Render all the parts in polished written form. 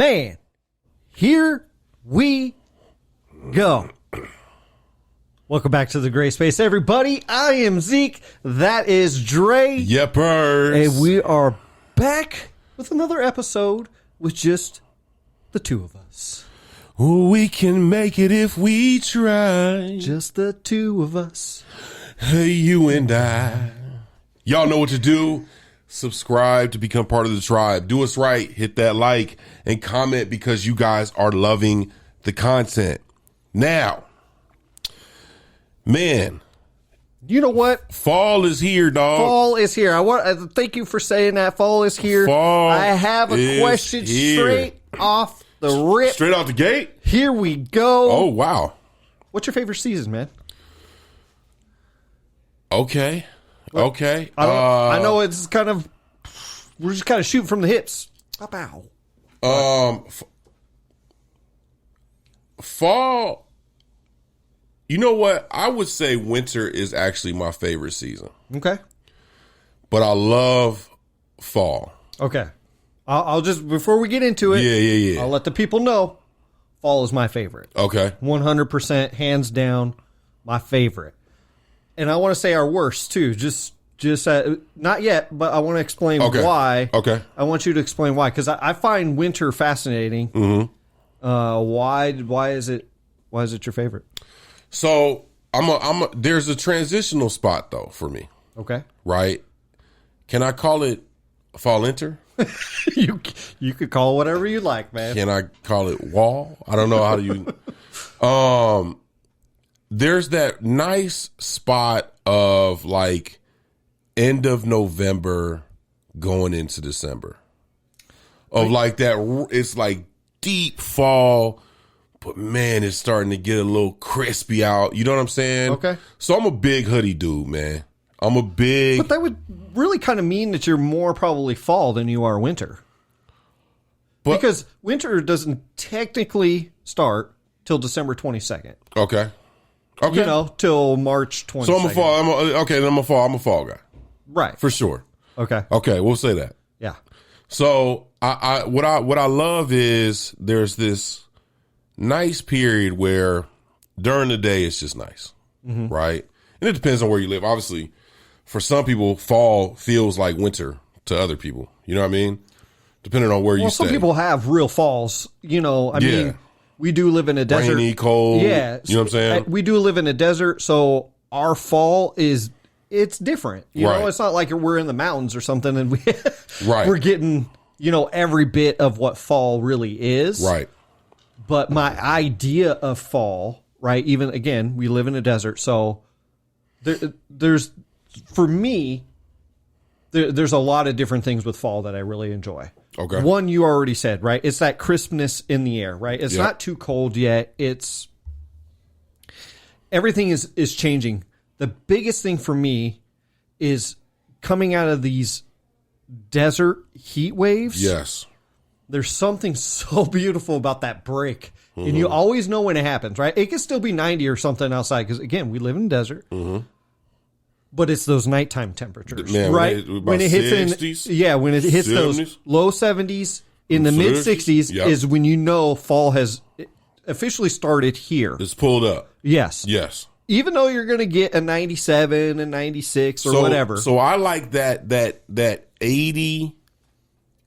Man, here we go. Welcome back to the Gray Space, everybody. I am Zeke. That is Dre. Yepers. And we are back with another episode with just the two of us. We can make it if we try. Just the two of us. Hey, you and I. Y'all know what to do. Subscribe to become part of the tribe. Do us right. Hit that like and comment because you guys are loving the content. Now, man, you know what? Fall is here, dog. Fall is here. Thank you for saying that. Fall is here. Fall I have a is question here. straight off the rip. Straight out the gate? Here we go. Oh, wow. What's your favorite season, man? Okay. Okay. I know it's kind of, we're just kind of shooting from the hips. Bow. Fall, you know what? I would say winter is actually my favorite season, Okay. but I love fall. Okay. I'll just, before we get into it, Yeah. I'll let the people know fall is my favorite. Okay. 100%, hands down, my favorite. And I want to say our worst, too. Just not yet, but I want to explain why. Okay. I want you to explain why, because I find winter fascinating. Mm-hmm. Why is it your favorite? So there's a transitional spot though for me, Okay. right? Can I call it fall enter? You could call it whatever you like, man. Can I call it wall? I don't know how do you. There's that nice spot of like end of November going into December of like that. It's like deep fall, but man, it's starting to get a little crispy out. You know what I'm saying? Okay. So I'm a big hoodie dude, man. I'm a big. But that would really kind of mean that you're more probably fall than you are winter. Because winter doesn't technically start till December 22nd. Okay. Okay. You know, till March 22nd. So I'm a fall. Then I'm a fall guy Right. for sure. Okay. Okay, we'll say that. Yeah. So what I love is there's this nice period where during the day it's just nice, right? And it depends on where you live. Obviously, for some people, fall feels like winter to other people. You know what I mean? Depending on where you stay. Some people have real falls. You know, I mean, we do live in a desert. Rainy, cold. Yeah. You know what I'm saying? We do live in a desert, so our fall it's different. You know, it's not like we're in the mountains or something and we're getting, every bit of what fall really is. Right. But my idea of fall, right, even again, we live in a desert, so there's for me there's a lot of different things with fall that I really enjoy. Okay. One you already said, right? It's that crispness in the air, right? It's not too cold yet. It's everything is changing. The biggest thing for me is coming out of these desert heat waves. Yes. There's something so beautiful about that break. And you always know when it happens, right? It can still be 90 or something outside because, again, we live in the desert. Mm-hmm. But it's those nighttime temperatures, Man, right? When it hits 60s, when it hits 70s. Those low 70s, in the mid 60s is when you know fall has officially started here. It's pulled up. Yes. Yes. Even though you're going to get a 97, a 96, or whatever. So I like that 80,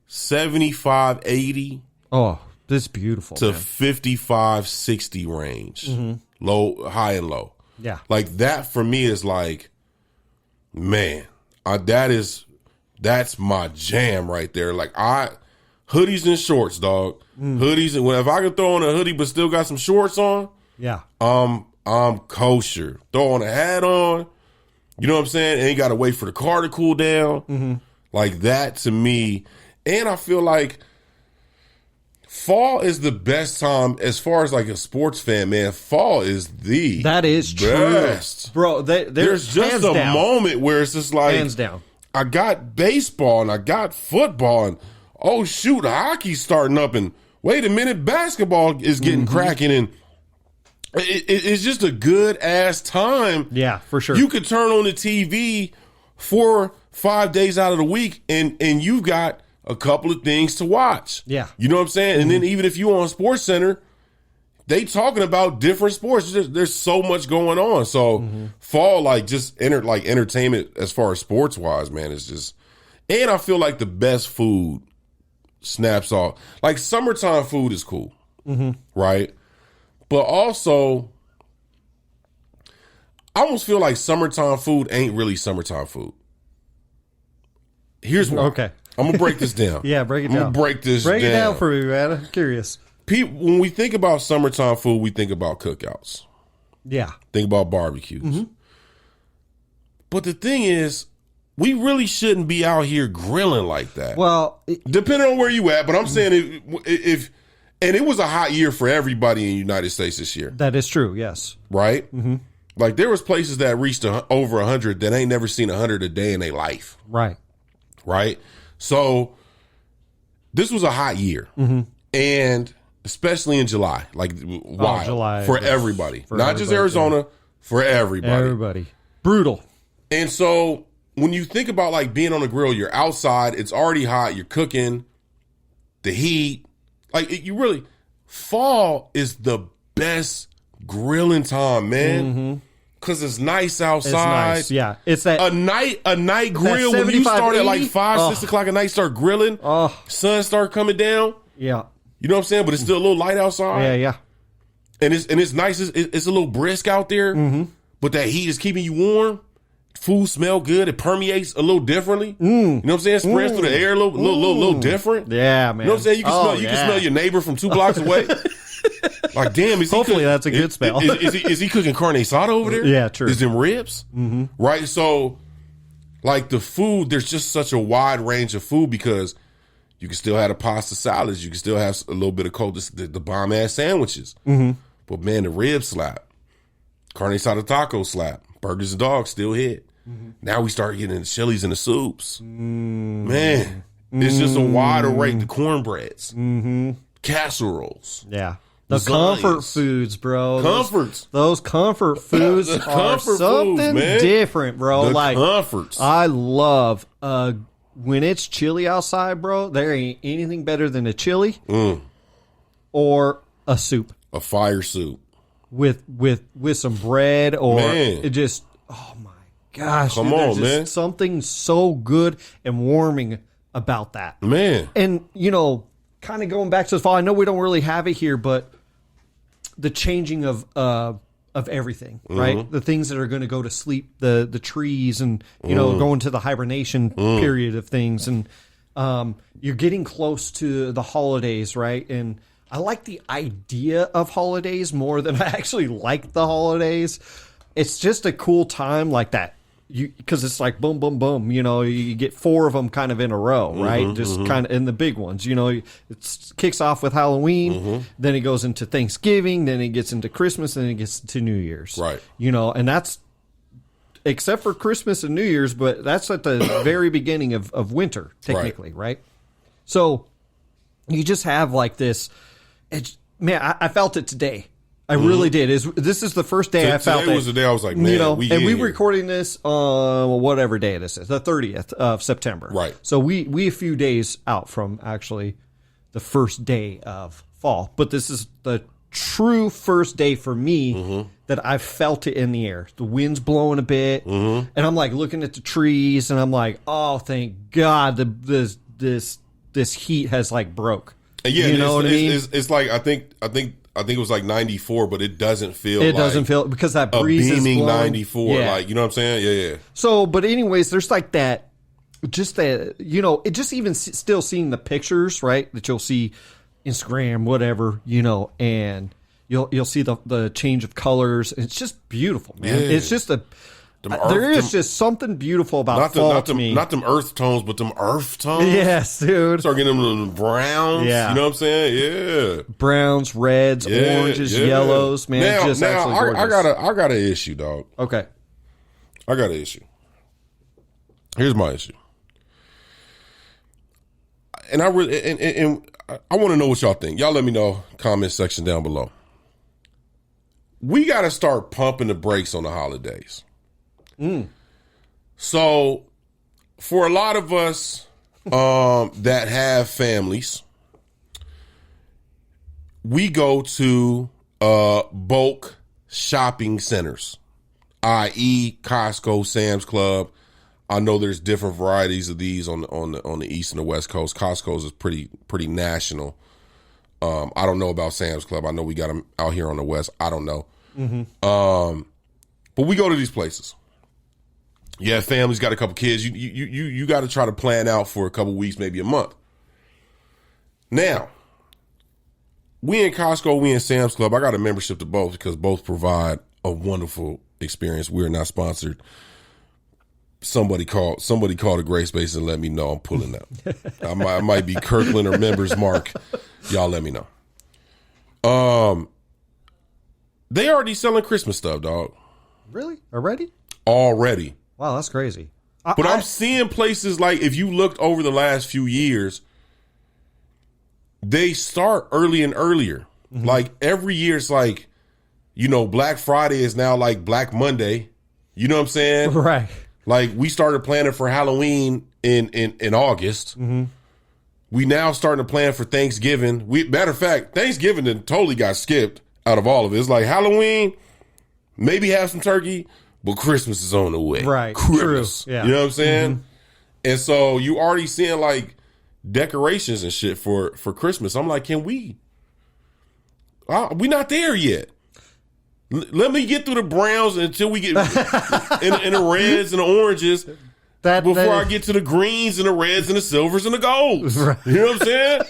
75, 80. Oh, this is beautiful. To man. 55, 60 range. Low, high and low. Yeah. Like that for me is like, man, that's my jam right there. Like hoodies and shorts, dog. Hoodies and if I can throw on a hoodie but still got some shorts on, yeah. I'm kosher. Throw on a hat on, you know what I'm saying? And you got to wait for the car to cool down. Like that to me. And I feel like fall is the best time as far as like a sports fan, man. Fall is that is best. True. Bro, there's just a moment where it's just like, hands down. I got baseball and I got football and oh shoot, hockey's starting up and wait a minute, basketball is getting cracking and it's just a good ass time. Yeah, for sure. You could turn on the TV 4-5 days out of the week and you've got a couple of things to watch. Yeah. You know what I'm saying? And then even if you on Sports Center, they talking about different sports. There's so much going on. So fall, like just entertainment as far as sports wise, man, is just, and I feel like the best food snaps off. Like summertime food is cool, right? But also, I almost feel like summertime food ain't really summertime food. Here's why. Okay. I'm gonna break this down. Yeah, break it down. I'm gonna break this Break down. it down for me, man. I'm curious. People, when we think about summertime food, we think about cookouts. Yeah. Think about barbecues. But the thing is, we really shouldn't be out here grilling like that. Well, Depending on where you at, but I'm saying if and it was a hot year for everybody in the United States this year, that is true. Yes. right? Like there was places that reached over 100 that ain't never seen 100 a day in their life, Right. right? So this was a hot year, and especially in July, like wild July for is- everybody, for not just everybody, Arizona, for everybody. Everybody. Brutal. And so when you think about like being on the grill, you're outside, it's already hot, you're cooking, the heat, like you really, fall is the best grilling time, man. Cause it's nice outside. It's nice. Yeah. It's that. A night grill when you 75, start at like 80? 5, 6 o'clock at night, start grilling, sun start coming down. yeah. You know what I'm saying? But it's still a little light outside. Yeah. Yeah. And it's nice. It's a little brisk out there, but that heat is keeping you warm. Food smell good. It permeates a little differently. You know what I'm saying? Spreads through the air a little different. Yeah, man. You know what I'm saying? You can smell your neighbor from 2 blocks away. Like, damn, is he Hopefully that's a good smell. Is he cooking carne asada over there? Yeah, true. Is them ribs? Right? So, like the food, there's just such a wide range of food because you can still have the pasta salads. You can still have a little bit of cold, the bomb ass sandwiches. But man, the rib slap, carne asada taco slap, burgers and dogs still hit. Now we start getting the chilies and the soups. Man, it's just a wide array. The cornbreads, casseroles. Yeah. The Lasagnas. comfort foods, bro. Comforts. Those comfort foods The are comfort something foods, man. different, bro. The Like comforts. I love when it's chilly outside, bro. There ain't anything better than a chili or a soup A fire soup. with some bread or Man. it just oh my gosh. Come dude, there's on, just man. something so good and warming about that. Man. And, you know, kind of going back to the fall, I know we don't really have it here, but the changing of everything, right? The things that are going to go to sleep, the trees and, you know, going to the hibernation period of things. And you're getting close to the holidays, right? And I like the idea of holidays more than I actually like the holidays. It's just a cool time like that. Because it's like boom, boom, boom. You know, you get 4 of them kind of in a row, right? Just kind of in the big ones. You know, it kicks off with Halloween, then it goes into Thanksgiving, then it gets into Christmas, and then it gets to New Year's. Right. You know, and that's except for Christmas and New Year's, but that's at the very beginning of winter, technically, right? So you just have like this. Man, I felt it today. I really did. This is the first day I felt Today was the day I was like, man, you know, we and in we here. recording this on whatever day this is, the 30th of September. Right. So we a few days out from actually the first day of fall, but this is the true first day for me that I felt it in the air. The wind's blowing a bit, and I'm like looking at the trees, and I'm like, oh, thank God, this heat has like broke. Yeah, you know what I mean? It's like I think it was like 94, but it doesn't feel. It like doesn't feel because that a breeze is beaming blowing. 94. Yeah. Like, you know what I'm saying? Yeah. So, but anyways, there's like that, just that, you know, it just even still seeing the pictures, right? That you'll see Instagram, whatever, you know, and you'll see the change of colors. It's just beautiful, man. Yeah. It's just there is just something beautiful about fall to me. Not them earth tones, but them earth tones. Yes, dude. Start getting them browns. Yeah. You know what I'm saying? Yeah. Browns, reds, Yeah, oranges, yeah. yellows, man. Now, just absolutely I gorgeous. got an issue, dog. Okay. I got an issue. Here's my issue. And I really and I want to know what y'all think. Y'all let me know, comment section down below. We got to start pumping the brakes on the holidays. So for a lot of us, that have families, we go to bulk shopping centers, i.e. Costco, Sam's Club. I know there's different varieties of these on the East and the West Coast. Costco's is pretty national. I don't know about Sam's Club. I know we got them out here on the West. I don't know. But we go to these places. Yeah, family's got a couple kids. You got to try to plan out for a couple weeks, maybe a month. Now, we in Costco, we in Sam's Club. I got a membership to both because both provide a wonderful experience. We're not sponsored. Somebody called a Gray Space and let me know I'm pulling out. I might be Kirkland or Members Mark. Y'all let me know. They already selling Christmas stuff, dog. Really? Already? Already. Wow, that's crazy. But I'm seeing places like, if you looked over the last few years, they start early and earlier. Like every year it's like, Black Friday is now like Black Monday. You know what I'm saying? Right. Like we started planning for Halloween in August. We now starting to plan for Thanksgiving. Matter of fact, Thanksgiving then totally got skipped out of all of it. It's like Halloween, maybe have some turkey, but Christmas is on the way. Right. Christmas. True. Yeah. You know what I'm saying? And so you already seeing like decorations and shit for Christmas. I'm like, can we? We not there yet. Let me get through the browns until we get in the reds and the oranges before I get to the greens and the reds and the silvers and the golds. Right. You know what I'm saying?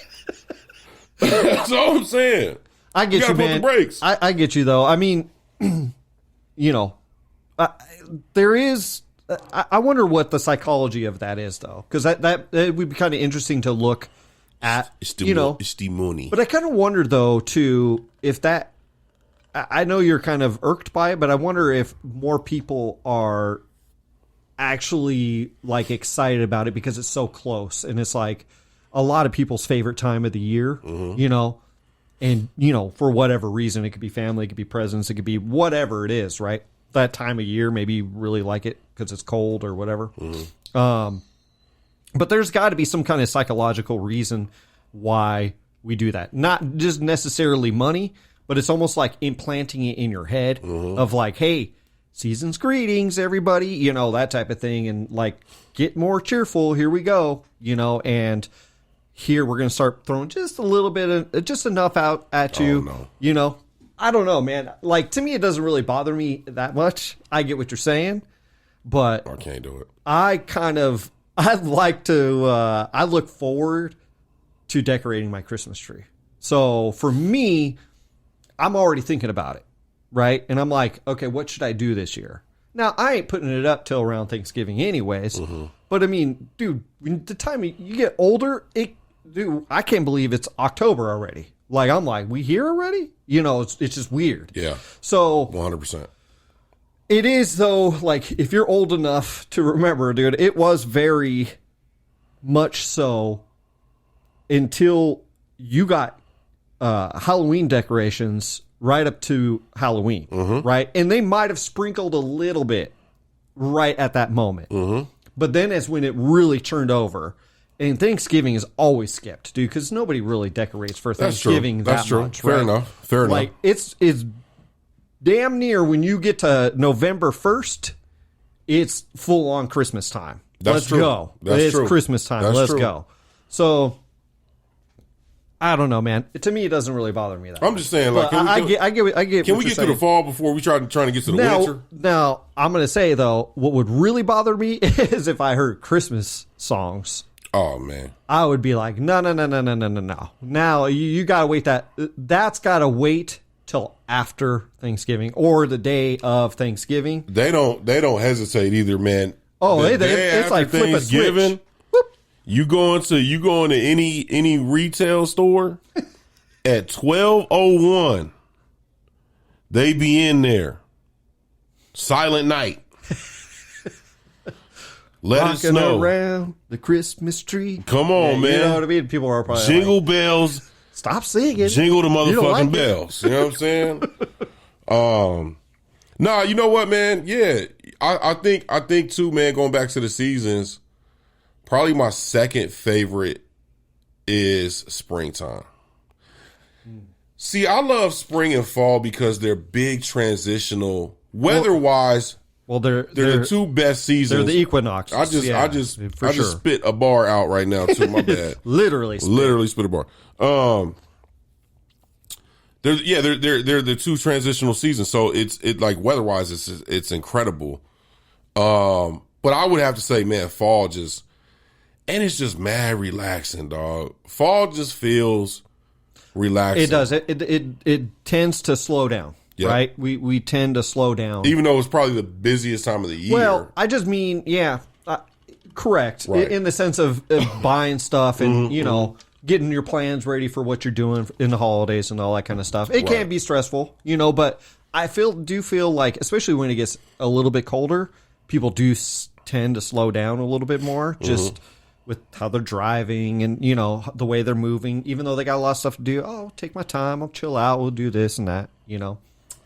That's all I'm saying. I get you, man. The brakes. I get you, though. I mean, there is. I wonder what the psychology of that is, though, because that it would be kind of interesting to look at. It's the money. But I kind of wonder, though, too, if that. I know you're kind of irked by it, but I wonder if more people are actually like excited about it because it's so close and it's like a lot of people's favorite time of the year, and for whatever reason, it could be family, it could be presents, it could be whatever it is, right? That time of year, maybe you really like it because it's cold or whatever. But there's got to be some kind of psychological reason why we do that. Not just necessarily money, but it's almost like implanting it in your head of like, hey, season's greetings, everybody, that type of thing. And like, get more cheerful. Here we go, and here we're going to start throwing just a little bit of, just enough out at you, I don't know, man. Like, to me, it doesn't really bother me that much. I get what you're saying, but I can't do it. I like to, I look forward to decorating my Christmas tree. So for me, I'm already thinking about it, right? And I'm like, okay, what should I do this year? Now, I ain't putting it up till around Thanksgiving anyways. But I mean, dude, the time you get older, I can't believe it's October already. Like, I'm like, we here already? It's just weird. Yeah. So 100%. It is, though, like, if you're old enough to remember, dude, it was very much so until you got Halloween decorations right up to Halloween, right? And they might have sprinkled a little bit right at that moment. But then as when it really turned over, and Thanksgiving is always skipped, dude, because nobody really decorates for Thanksgiving that much. Fair enough. Fair enough. Like, it's damn near when you get to November 1st, it's full on Christmas time. Let's go. It's Christmas time. Let's go. So I don't know, man. To me, it doesn't really bother me that much. I'm just saying, like, I get. Can we get to the fall before we trying to get to the winter? Now, I'm going to say though, what would really bother me is if I heard Christmas songs. Oh man, I would be like, no. Now you got to wait. That's got to wait till after Thanksgiving or the day of Thanksgiving. They don't hesitate either, man. Oh, it's like flip a switch. You going to any retail store at 12:01, they be in there. Silent Night. Let it snow around the Christmas tree. Come on, man. You know what I mean? People are probably jingle bells. Stop singing. Jingle the motherfucking bells. You know what I'm saying? Nah, you know what, man? Yeah, I think too, man. Going back to the seasons, Probably my second favorite is springtime. See, I love spring and fall because they're big transitional weather-wise. Well, they're the two best seasons. They're the equinoxes. I just spit a bar out right now too. My bad. Literally spit a bar. They're the two transitional seasons. So it's like weather-wise, it's incredible. But I would have to say, man, fall just, and it's just mad relaxing, dog. Fall just feels relaxing. It does. It tends to slow down. Yep. Right? We tend to slow down. Even though it's probably the busiest time of the year. Well, I just mean, correct. Right. In the sense of buying stuff and, getting your plans ready for what you're doing in the holidays and all that kind of stuff. It can be stressful, but I do feel like, especially when it gets a little bit colder, people do tend to slow down a little bit more just with how they're driving and, the way they're moving. Even though they got a lot of stuff to do, take my time, I'll chill out, we'll do this and that,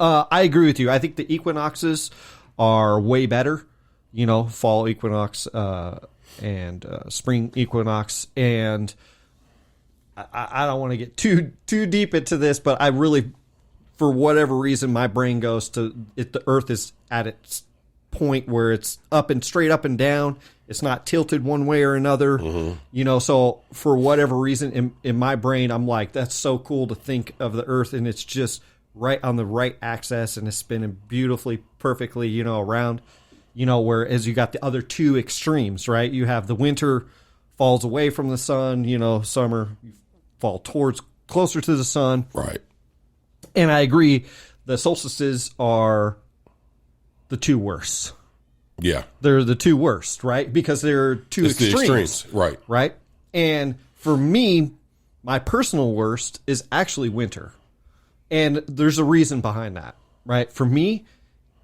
I agree with you. I think the equinoxes are way better, fall equinox and spring equinox. And I don't want to get too deep into this, but I really, for whatever reason, my brain goes to the Earth is at its point where it's straight up and down. It's not tilted one way or another, So for whatever reason, in my brain, I'm like, that's so cool to think of the Earth, and it's just right on the right axis and it's spinning beautifully, perfectly, around, whereas you got the other two extremes, right? You have the winter falls away from the sun, summer you fall closer to the sun. Right. And I agree, the solstices are the two worst. Yeah. They're the two worst, right? Because they're two extremes. The extremes, right. Right? And for me, my personal worst is actually winter. And there's a reason behind that, right? For me,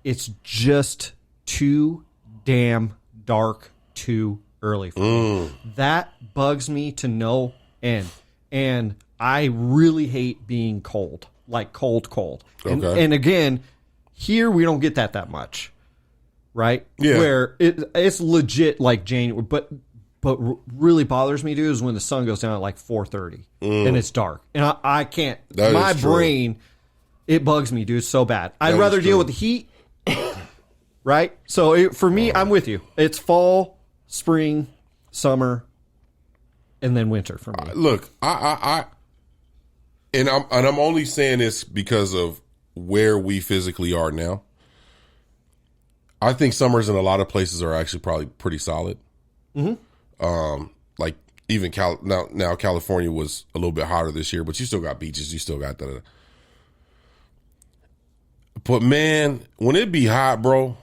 it's just too damn dark too early for me. That bugs me to no end. And I really hate being cold, like cold. Okay. And again, here we don't get that much, right? Yeah. Where it's legit like January, but really bothers me, dude, is when the sun goes down at like 4:30 and it's dark. And I can't, my brain... It bugs me, dude, so bad. I'd rather deal with the heat, right? So for me, I'm with you. It's fall, spring, summer, and then winter for me. Look, I'm only saying this because of where we physically are now. I think summers in a lot of places are actually probably pretty solid. Like even now California was a little bit hotter this year, but you still got beaches, you still got that. But man, when it be hot, bro,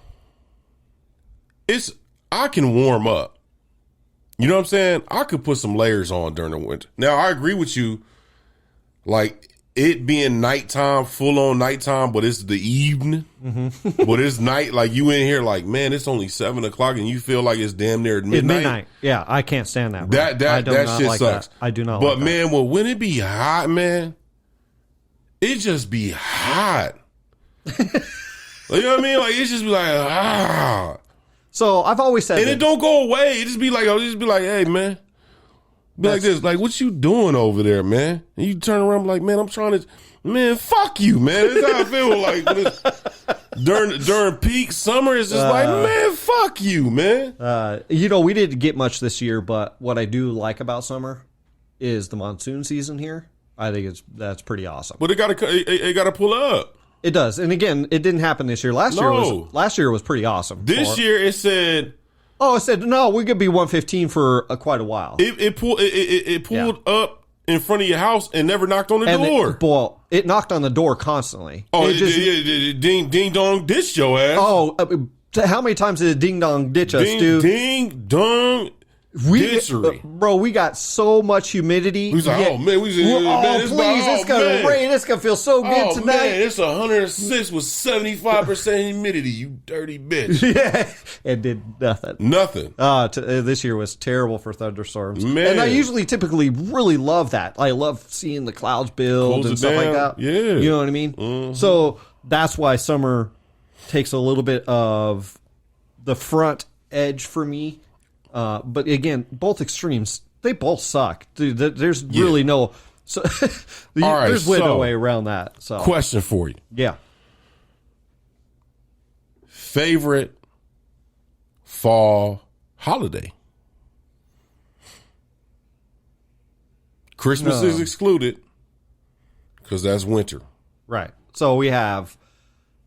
I can warm up. You know what I'm saying? I could put some layers on during the winter. Now, I agree with you, like it being nighttime, full on nighttime, but it's the evening. But it's night, like you in here, like, man, it's only 7:00 and you feel like it's damn near midnight. It's midnight. Yeah, I can't stand that. Bro. That shit sucks. That. I do not. But like man, that. well, when it be hot, man, it just be hot. You know what I mean? Like it just be like So I've always said, and it don't go away. It just be like, hey man, like this, like what you doing over there, man? And you turn around, like, man, I'm trying to, man, fuck you, man. That's how I feel like during peak summer. It's just like, man, fuck you, man. We didn't get much this year, but what I do like about summer is the monsoon season here. I think that's pretty awesome. But it gotta pull up. It does, and again, it didn't happen this year. Last year was pretty awesome. This year it said, it said no, we could be 115 for quite a while. It pulled up in front of your house and never knocked on the door. It knocked on the door constantly. Oh, it ding dong ditched your ass. Oh, how many times did it ding dong ditch us, dude? Ding dong. Bro, we got so much humidity. He's like, man, please, it's gonna rain. It's gonna feel so good tonight. Man, it's 106 with 75% humidity. You dirty bitch. Yeah, it did nothing. This year was terrible for thunderstorms. Man. And I typically really love that. I love seeing the clouds build and stuff like that. Yeah, you know what I mean. Mm-hmm. So that's why summer takes a little bit of the front edge for me. But again, both extremes, they both suck. Dude, there's really no... So there's no way around that. So question for you. Yeah. Favorite fall holiday? Christmas is excluded because that's winter. Right. So we have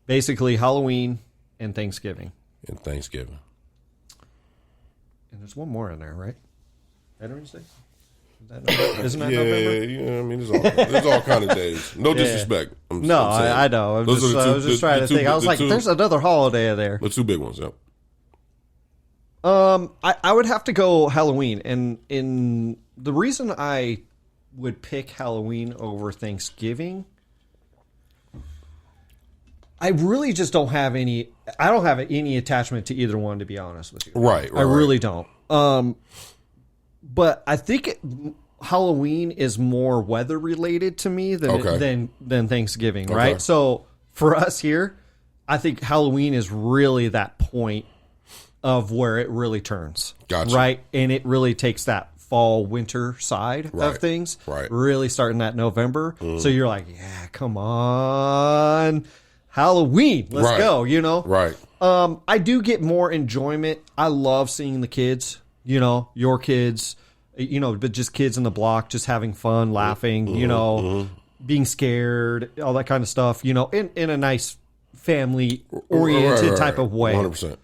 basically Halloween and Thanksgiving. And Thanksgiving. And there's one more in there, right? Veterans Day? Isn't that November? Yeah, I mean, there's all kind of days. No disrespect. I know. I was just trying to think. I was like, there's another holiday in there. The two big ones, yeah. I would have to go Halloween. And in the reason I would pick Halloween over Thanksgiving, I really just don't have any attachment to either one, to be honest with you. Right. I really don't. But I think Halloween is more weather related to me than Thanksgiving, right? So for us here, I think Halloween is really that point of where it really turns. Gotcha. Right? And it really takes that fall winter side of things. Right. Really starting that November. So you're like, yeah, come on. Halloween. Let's go, you know? Right. I do get more enjoyment. I love seeing the kids, you know, your kids, you know, but just kids in the block, just having fun, laughing, you know, being scared, all that kind of stuff, you know, in a nice family oriented type of way. 100%.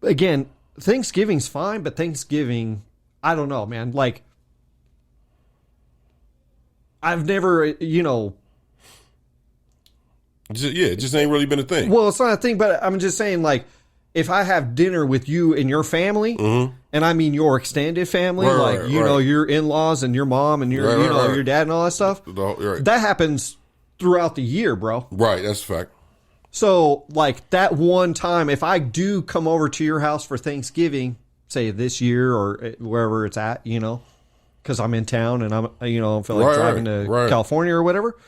Again, Thanksgiving's fine, but Thanksgiving, I don't know, man. Like, I've never, you know. It just ain't really been a thing. Well, it's not a thing, but I'm just saying, like, if I have dinner with you and your family, and I mean your extended family, you know, your in-laws and your mom and your, your dad and all that stuff, that happens throughout the year, bro. Right, that's a fact. So, like, that one time, if I do come over to your house for Thanksgiving, say this year or wherever it's at, you know, because I'm in town and I'm, you know, I feel like driving to California or whatever,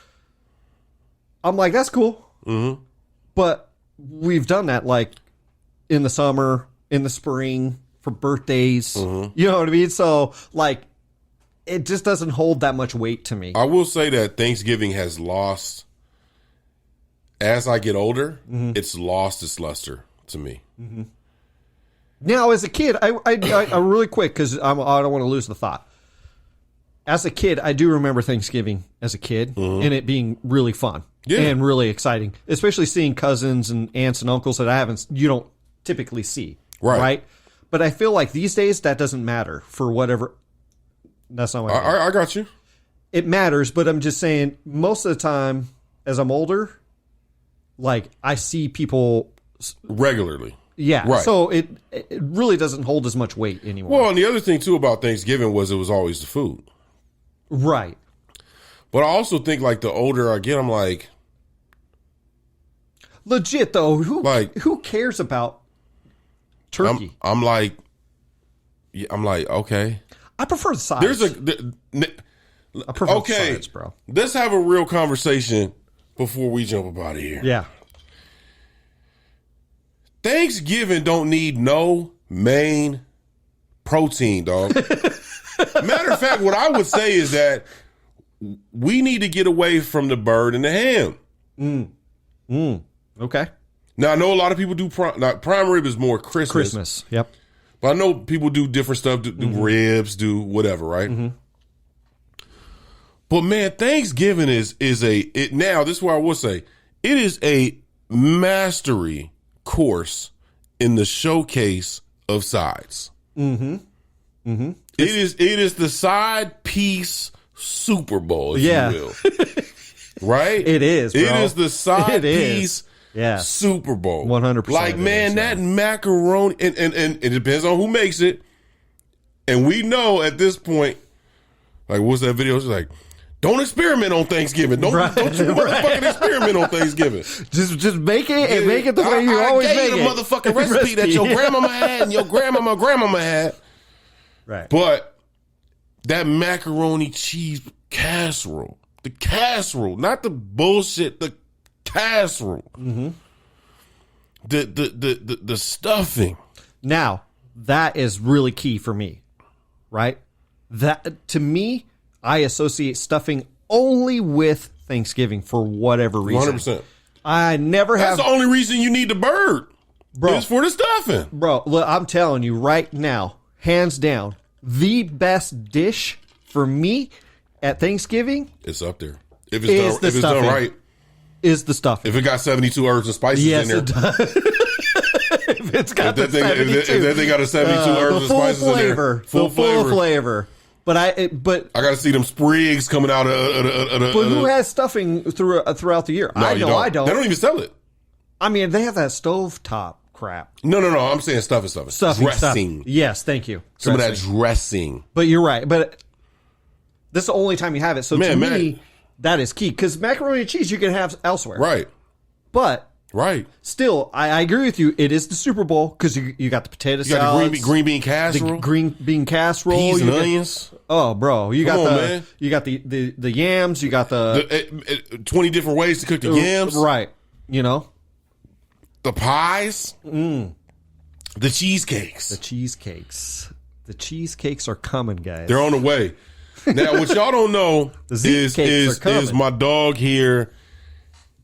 I'm like, that's cool. Mm-hmm. But we've done that, like, in the summer, in the spring, for birthdays. Mm-hmm. You know what I mean? So, like, it just doesn't hold that much weight to me. I will say that Thanksgiving has lost... As I get older, it's lost its luster to me. Mm-hmm. Now, as a kid, I really quick, because I don't want to lose the thought. As a kid, I do remember Thanksgiving as a kid, and it being really fun and really exciting, especially seeing cousins and aunts and uncles that you don't typically see, right? But I feel like these days that doesn't matter for whatever. That's not what I got you. It matters, but I'm just saying, most of the time, as I'm older, like, I see people regularly. Yeah. Right. So it really doesn't hold as much weight anymore. Well, and the other thing, too, about Thanksgiving was it was always the food. Right. But I also think, like, the older I get, I'm like... Legit, though, who cares about turkey? I'm like, okay. I prefer the sides. I prefer the sides, bro. Let's have a real conversation before we jump up out of here. Yeah. Thanksgiving don't need no main protein, dog. Matter of fact, what I would say is that we need to get away from the bird and the ham. Okay. Now, I know a lot of people do prime rib is more Christmas. Yep. But I know people do different stuff, do ribs, do whatever, right? Mm-hmm. But man, Thanksgiving now, this is what I will say. It is a mastery course in the showcase of sides. Mm-hmm. Mm-hmm. It is the side piece Super Bowl, if you will. Right? It is, bro. It is the side piece Super Bowl. 100%. Like, man, that macaroni, and it depends on who makes it. And we know at this point, like, what's that video? It's like, don't experiment on Thanksgiving. Don't you motherfucking experiment on Thanksgiving. Just make it and make it the way you always make it. I gave you the motherfucking recipe that your grandmama had and your grandmama had. Right. But that macaroni cheese casserole, the casserole, not the bullshit, the casserole. Mm-hmm. The stuffing. Now, that is really key for me, right? That to me, I associate stuffing only with Thanksgiving for whatever reason. 100%. I never have. That's the only reason you need the bird. Bro. Is for the stuffing. Bro, look, I'm telling you right now, hands down, the best dish for me at Thanksgiving It's up there. If Is the it's done stuffing. right. is the stuffing. If it got 72 herbs and spices Yes, in it there. does. If it's got If the that, thing, 72. if that thing got a 72 herbs the and full spices flavor. in there. Full flavor. But I got to see them sprigs coming out of but who has stuffing throughout the year? No, I you know I don't. They don't even sell it. I mean, they have that stovetop crap. No. I'm saying stuffing. Stuffing. Dressing. Yes, thank you. Some of that Dressing. dressing. But you're right. But this is the only time you have it. So to Man, me, that is key. Because macaroni and cheese you can have elsewhere. Right. But Right. still, I agree with you. It is the Super Bowl because you got the potato You got salad, the green bean casserole. the green bean casserole, peas and you got- onions. Oh, bro, you Come got on, the man. you got the yams, you got the 20 different ways to cook the yams. right. You know, The pies. The cheesecakes. the cheesecakes. The cheesecakes are coming, guys. They're on the way. Now, what y'all don't know The Zeke cakes are coming. is my dog here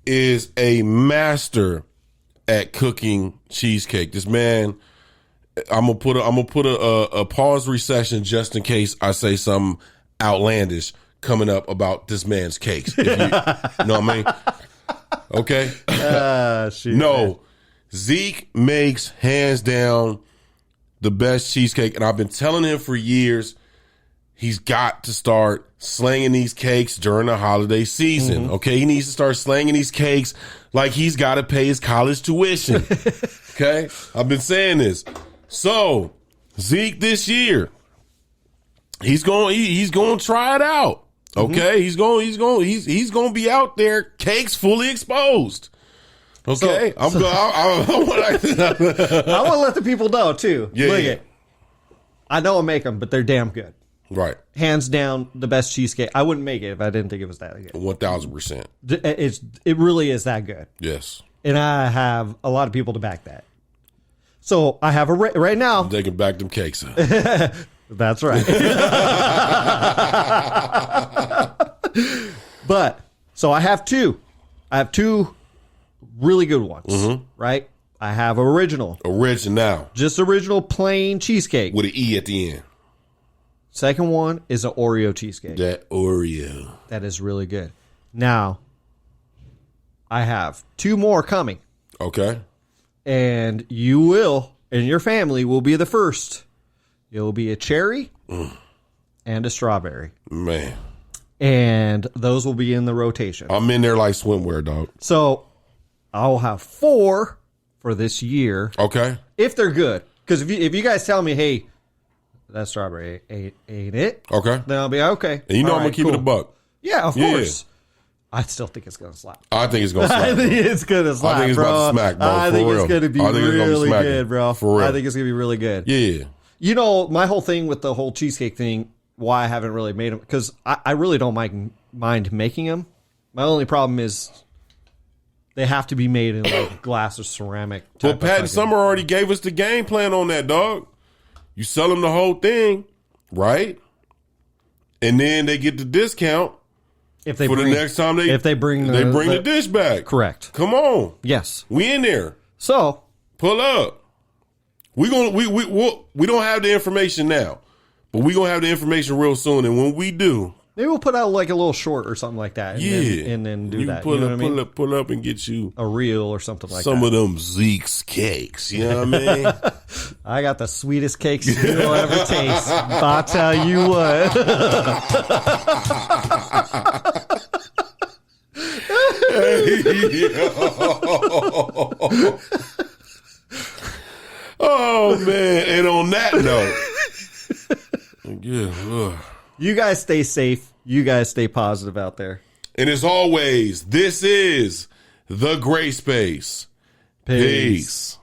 is a master cooking cheesecake. This man, I'm gonna put a pause recession just in case I say something outlandish coming up about this man's cakes. If you know what I mean? Okay. Shoot, No, Zeke makes hands down the best cheesecake, and I've been telling him for years he's got to start slanging these cakes during the holiday season. Okay, he needs to start slanging these cakes like he's got to pay his college tuition. Okay, I've been saying this. So Zeke this year, he's going to try it out. Okay, he's going to be out there, cakes fully exposed. Okay, I I want to let the people know too. Yeah, Look yeah. it. I know I make them, but they're damn good. right, Hands down, the best cheesecake. I wouldn't make it if I didn't think it was that good. 1000%. It really is that good. Yes, And I have a lot of people to back that. So I have a right now. they can back them cakes up. That's right. But so I have two. I have two really good ones. Right? I have original, Original just original plain cheesecake. with an E at the end. Second one is an Oreo cheesecake. That Oreo. That is really good. Now, I have two more coming, Okay. and you will, and your family will be the first. It'll be a cherry and a strawberry, Man, and those will be in the rotation. I'm in there like swimwear, dog. So I'll have four for this year Okay. if they're good. Because if you guys tell me, hey, that strawberry ain't it, Okay. then I'll be okay. And you know All I'm going right, to keep it a cool. buck. Yeah, of Yeah. course. I still think it's gonna slap. I think it's going to I slap. think it's gonna slap. I think it's bro. about to smack, bro, I for think real. it's gonna be I think it's gonna be really smacking, good, bro. for real. I think it's gonna be really good. Yeah. You know, my whole thing with the whole cheesecake thing, why I haven't really made them, because I really don't mind making them. My only problem is they have to be made in like glass or ceramic. Well, type of Pat and fucking- Summer already gave us the game plan on that, dog. You sell them the whole thing, right? And then they get the discount if they for bring, the next time they bring the dish back. correct. Come on. Yes. We in there. So Pull up. We don't have the information now, but we gonna have the information real soon. And when we do, maybe we'll put out like a little short or something like that. And then do you that. Pull You know up, what I mean? pull up, and get you A reel or something like some that. of them Zeke's cakes. You know what I mean? I got the sweetest cakes you'll ever taste. I'll tell you what. Oh man! And on that note, yeah. Ugh. You guys stay safe. You guys stay positive out there. And as always, this is the Gray Space. Peace.